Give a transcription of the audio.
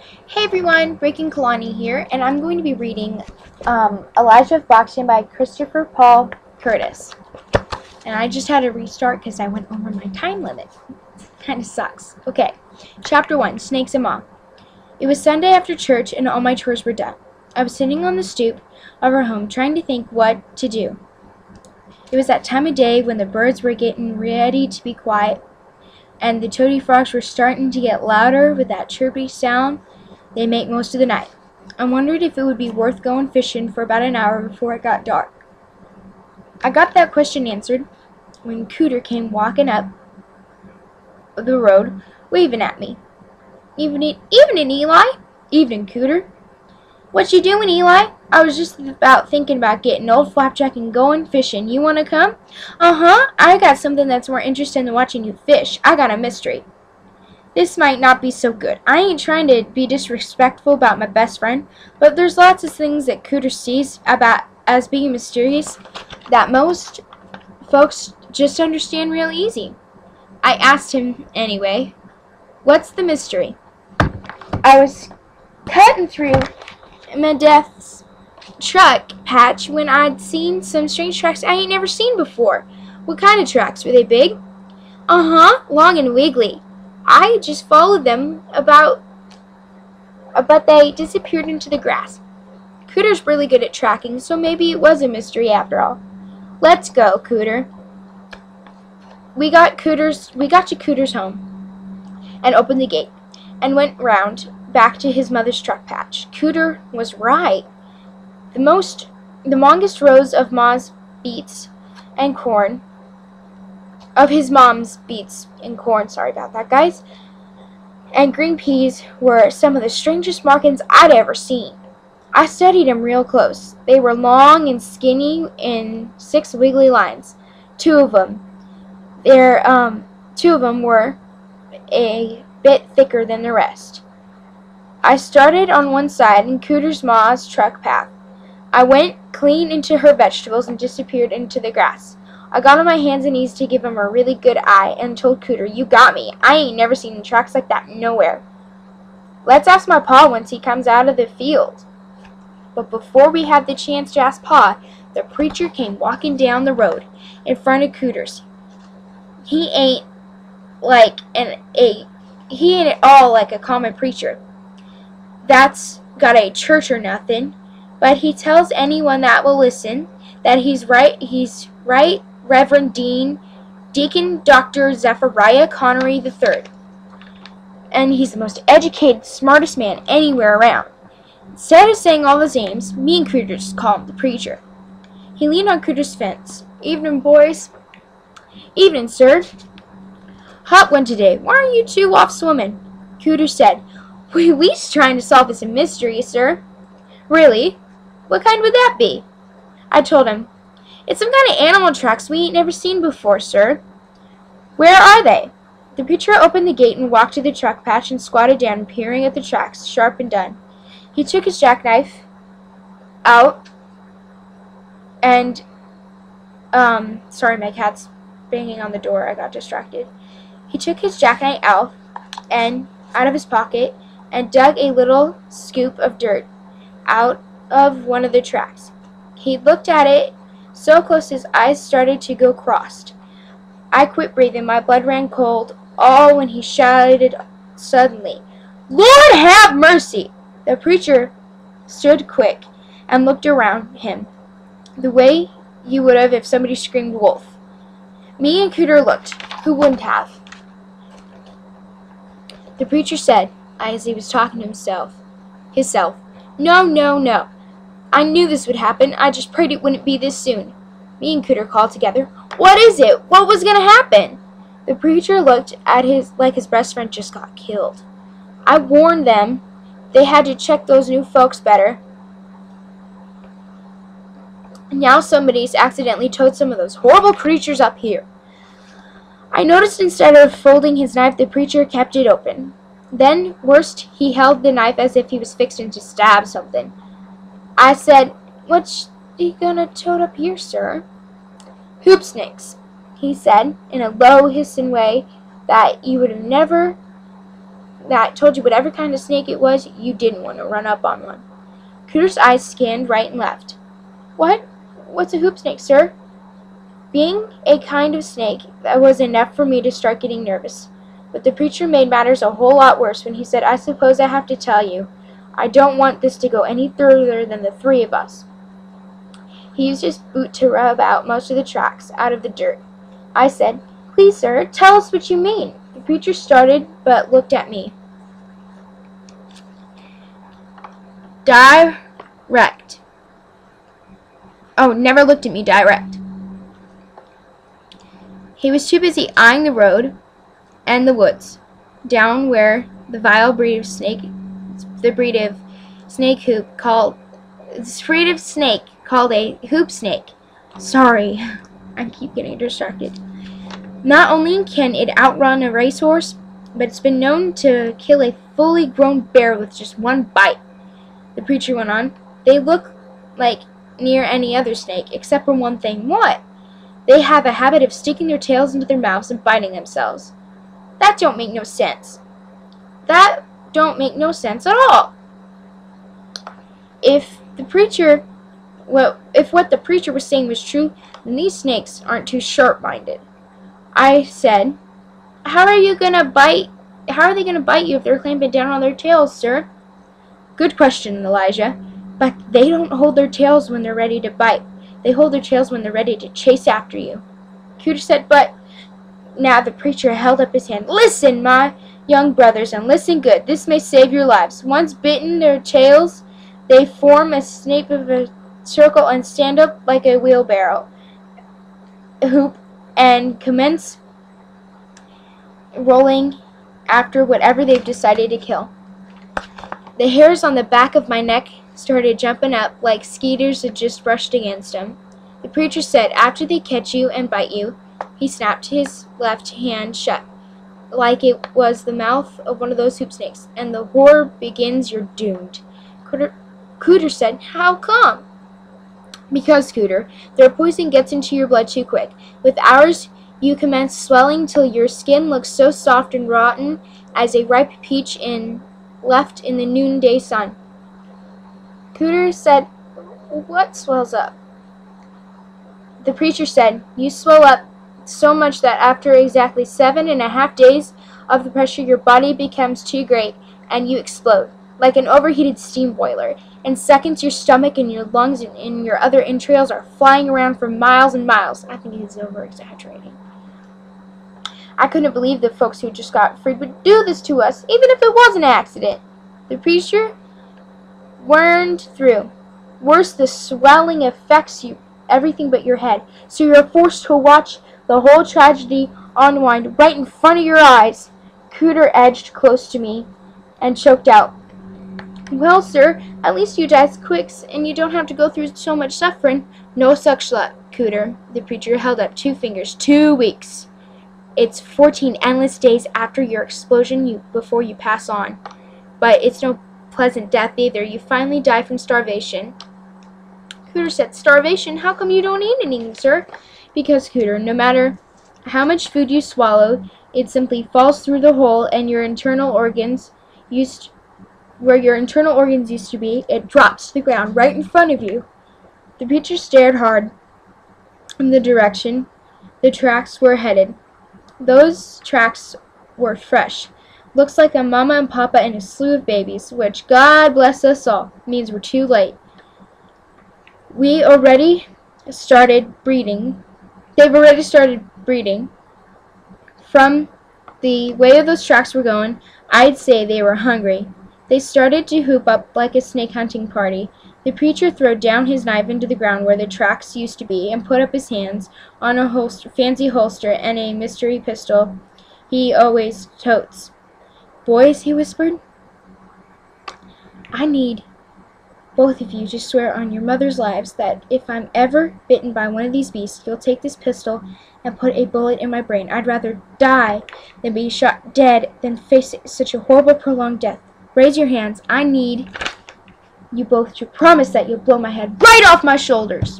Hey everyone, Breaking Kalani here, and I'm going to be reading Elighah of Boxton by Christopher Paul Curtis. And I just had to restart because I went over my time limit. Kind of sucks. Okay, Chapter 1, Snakes and Mom. It was Sunday after church and all my chores were done. I was sitting on the stoop of our home trying to think what to do. It was that time of day when the birds were getting ready to be quiet, and the toady frogs were starting to get louder with that chirpy sound they make most of the night. I wondered if it would be worth going fishing for about an hour before it got dark. I got that question answered when Cooter came walking up the road, waving at me. Evening, Eli. Evening, Cooter. What you doing, Eli? I was just thinking about getting old Flapjack and going fishing. You want to come? Uh-huh. I got something that's more interesting than watching you fish. I got a mystery. This might not be so good. I ain't trying to be disrespectful about my best friend, but there's lots of things that Cooter sees about as being mysterious that most folks just understand real easy. I asked him anyway. What's the mystery? I was cutting through my dad's truck patch when I'd seen some strange tracks I ain't never seen before. What kind of tracks? Were they big? Uh-huh, long and wiggly. I just followed them but they disappeared into the grass. Cooter's really good at tracking, so maybe it was a mystery after all. Let's go, Cooter. We got to Cooter's home and opened the gate and went round back to his mother's truck patch. Cooter was right. The longest rows of Ma's beets and corn his mom's beets and corn, sorry about that, guys, and green peas were some of the strangest markings I'd ever seen. I studied them real close. They were long and skinny in 6 wiggly lines. Two of them were a bit thicker than the rest. I started on one side in Cooter's Ma's truck path. I went clean into her vegetables and disappeared into the grass. I got on my hands and knees to give him a really good eye and told Cooter, "You got me. I ain't never seen tracks like that nowhere. Let's ask my pa once he comes out of the field." But before we had the chance to ask Pa, the preacher came walking down the road in front of Cooter's. He ain't at all like a common preacher that's got a church or nothing, but he tells anyone that will listen that he's right Reverend Deacon Dr. Zechariah Connery III. And he's the most educated, smartest man anywhere around. Instead of saying all his names, me and Cooter just call him the preacher. He leaned on Cooter's fence. "Evening, boys." "Evening, sir." "Hot one today. Why aren't you two off swimming?" Cooter said, "We's trying to solve this mystery, sir." "Really? What kind would that be?" I told him. "It's some kind of animal tracks we ain't never seen before, sir." "Where are they?" The preacher opened the gate and walked to the truck patch and squatted down, peering at the tracks, sharp and done. He took his jackknife out and, sorry, my cat's banging on the door. I got distracted. He took his jackknife out of his pocket and dug a little scoop of dirt out of one of the tracks. He looked at it so close his eyes started to go crossed. I quit breathing. My blood ran cold, all when he shouted suddenly, "Lord have mercy!" The preacher stood quick and looked around him, the way you would have if somebody screamed wolf. Me and Cooter looked. Who wouldn't have? The preacher said, as he was talking to himself, "No, no, no. I knew this would happen. I just prayed it wouldn't be this soon." Me and Cooter called together, "What is it? What was going to happen?" The preacher looked at like his best friend just got killed. "I warned them. They had to check those new folks better. Now somebody's accidentally towed some of those horrible creatures up here." I noticed instead of folding his knife, the preacher kept it open. Then, worst, he held the knife as if he was fixing to stab something. I said, "What's he gonna tote up here, sir?" "Hoop snakes," he said, in a low, hissing way that you would never that told you whatever kind of snake it was, you didn't want to run up on one. Cooter's eyes scanned right and left. What? What's a hoop snake, sir? Being a kind of snake, that was enough for me to start getting nervous. But the preacher made matters a whole lot worse when he said, I suppose I have to tell you, I don't want this to go any further than the three of us. He used his boot to rub out most of the tracks out of the dirt. I said, Please, sir, tell us what you mean. The preacher started, but looked at me. Direct. Oh, never looked at me direct. He was too busy eyeing the road and the woods, down where the vile breed of snake called a hoop snake. Sorry, I keep getting distracted. Not only can it outrun a racehorse, but it's been known to kill a fully grown bear with just one bite. The preacher went on. They look like near any other snake, except for one thing. What? They have a habit of sticking their tails into their mouths and biting themselves. That don't make no sense. That don't make no sense at all. If what the preacher was saying was true, then these snakes aren't too sharp-minded. I said, How are they gonna bite you if they're clamping down on their tails, sir? Good question, Elighah. But they don't hold their tails when they're ready to bite. They hold their tails when they're ready to chase after you. Cooter said, But... Now the preacher held up his hand. Listen, my young brothers, and listen good. This may save your lives. Once bitten their tails, they form a shape of a circle and stand up like a wheelbarrow hoop and commence rolling after whatever they've decided to kill. The hairs on the back of my neck started jumping up like skeeters had just brushed against them. The preacher said, After they catch you and bite you, he snapped his left hand shut, like it was the mouth of one of those hoop snakes, and the horror begins. You're doomed. Cooter said, How come? Because, Cooter, their poison gets into your blood too quick. With ours, you commence swelling till your skin looks so soft and rotten as a ripe peach left in the noonday sun. Cooter said, What swells up? The preacher said, You swell up so much that after exactly 7.5 days of the pressure, your body becomes too great, and you explode, like an overheated steam boiler. In seconds, your stomach and your lungs and your other entrails are flying around for miles and miles. I think he's over-exaggerating. I couldn't believe the folks who just got freed would do this to us, even if it was an accident. The preacher warned through. Worse, the swelling affects you, everything but your head, so you're forced to watch the whole tragedy unwind right in front of your eyes. Cooter edged close to me and choked out, Well, sir, at least you die quick, and you don't have to go through so much suffering. No such luck, Cooter. The preacher held up 2 fingers. 2 weeks. It's 14 endless days after your explosion before you pass on. But it's no pleasant death either. You finally die from starvation. Cooter said, Starvation? How come you don't eat anything, sir? Because, Cooter, no matter how much food you swallow, it simply falls through the hole and your internal organs where your internal organs used to be, it drops to the ground right in front of you. The preacher stared hard in the direction the tracks were headed. Those tracks were fresh. Looks like a mama and papa and a slew of babies, which, God bless us all, means we're too late. We already started breeding. They've already started breeding. From the way those tracks were going, I'd say they were hungry. They started to hoop up like a snake hunting party. The preacher threw down his knife into the ground where the tracks used to be and put up his hands on a fancy holster and a mystery pistol he always totes. Boys, he whispered, I need both of you to swear on your mother's lives that if I'm ever bitten by one of these beasts, you'll take this pistol and put a bullet in my brain. I'd rather die than be shot dead than face such a horrible prolonged death. Raise your hands. I need you both to promise that you'll blow my head right off my shoulders.